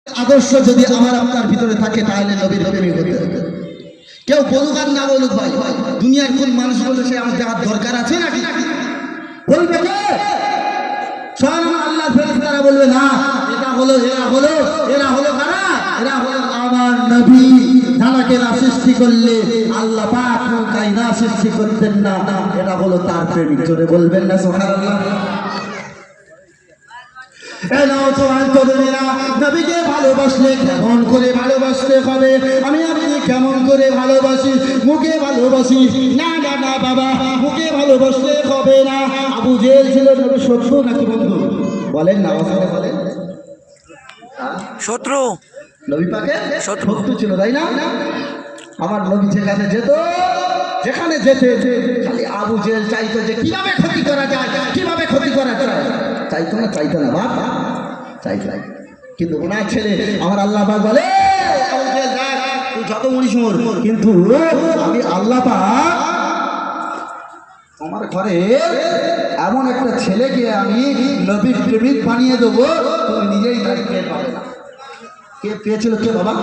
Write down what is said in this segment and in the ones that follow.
আদর্শ যদি আমার আপনার ভিতরে থাকে তাহলে নবীর প্রেমিক হতে হবে। কেউ বলুক আর না বলুক, ভাই দুনিয়ার কোন মানুষ বলে সে আমার দেওয়ার দরকার আছে নাকি? বলবে কে? স্বয়ং আল্লাহ ফেরেশতারা বলবে না, এটা হলো এরা হলো কারা? এরা হলো আমার নবী, যাকে না সৃষ্টি করলে আল্লাহ পাক কায়না সৃষ্টি করতেন না, এটা হলো তার প্রেমিক। জোরে বলবেন না সুবহানাল্লাহ। নবীকে ভালোবাসলে কেমন করে ভালোবাসতে হবে? আমি আপনি কেমন করে ভালোবাসি? মুখে ভালোবাসি না না না বাবা, মুখে ভালোবাসলে হবে না। আবু জেহেল ছিল নবীর শত্রু নাকি বন্ধু? বলেন না, বলেন। শত্রু, নবী পাকের শত্রু ছিল, তাই না? আমার নবী যেখানে যেত খালি আবু জেহেল চাইতো যে কিভাবে ক্ষতি করা যায়, চাইতো না বাপ, চাইতো। কিন্তু ওনার ছেলে আমার আল্লাহ পাক বলে, আবু জেহেল দেখ তুই যত মরিস মর, কিন্তু আমি আল্লাহ পাক আমার ঘরে এমন একটা ছেলেকে আমি নবীর প্রেমিক বানিয়ে দেবো, তুমি নিজেই দাঁড়িয়ে পাবে না। কে পেয়েছিল? কে বাবা?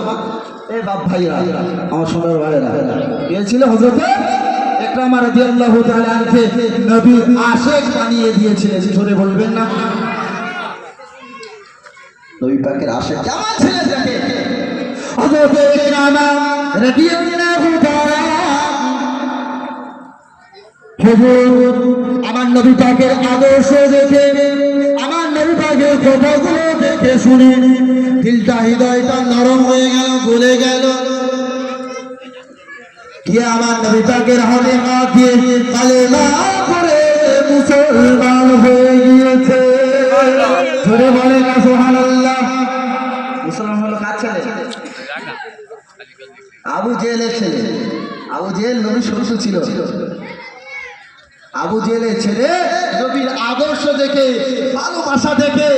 এ বাপ ভাইরা, আমার সোনার ভাইরা পেয়েছিল হযরতে ইকরামা রাদিয়াল্লাহু তাআলা আনহু, নবী আশিক বানিয়ে দিয়েছিলেন। জোরে বলবেন না। নবী পাকের আশিক কেমন ছিলেন দেখে হযরতে ইকরামা রাদিয়াল্লাহু তাআলা। হুজুর আমার নবী পাকের আদর্শ দেখে, আমার নবী পাকের কথাগুলো দেখে শুনে দিলটা, হৃদয়টা নরম হয়ে গেল, গলে গেল। কে আমার নবী পাকের হাতে হাত দিয়ে কালেমা পড়ে মুসলমান হয়ে গিয়েছে। ধরে বলে না সুবহানাল্লাহ। মুসলমান হলো কার ছেলে? আবু জেহেলের ছেলে। আবু জেহেল নবীর শত্রু ছিল। আবু জেহেলের ছেলে নবীর আদর্শ দেখে, ভালোবাসা দেখে,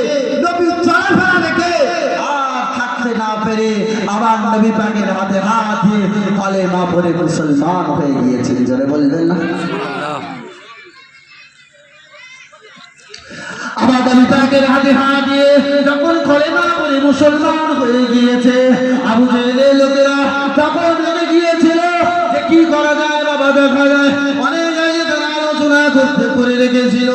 নবীর চলাফেরা দেখে আর থাকতে না পেরে আমার নবী পাকের হাতে হাত দিয়ে কালেমা পড়ে মুসলমান হয়ে গিয়েছেন। জোরে বলবেন না। আমার নবী পাকের হাতে হাত দিয়ে যখন কালেমা পড়ে মুসলমান হয়ে গিয়েছে, আবু জেহেলের লোকেরা তখন জেনে গিয়েছিল যে কি করা যায়। বাবা দেখা যায় অনেক জায়গায় তারা আলোচনা করে রেখেছিল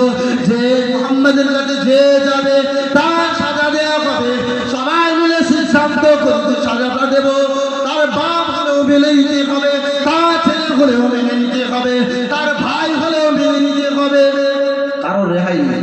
যে মুহাম্মাদের কাছে যে যাবে তার সাজা দেওয়া হবে। সবাই মিলে সিদ্ধান্ত করতে সাজাটা দেব, তার বাপ হলেও মেনে নিতে হবে, তার ছেলে হলেও মেনে নিতে হবে, তার ভাই হলেও মেনে নিতে হবে, কারো রেহাই নেই।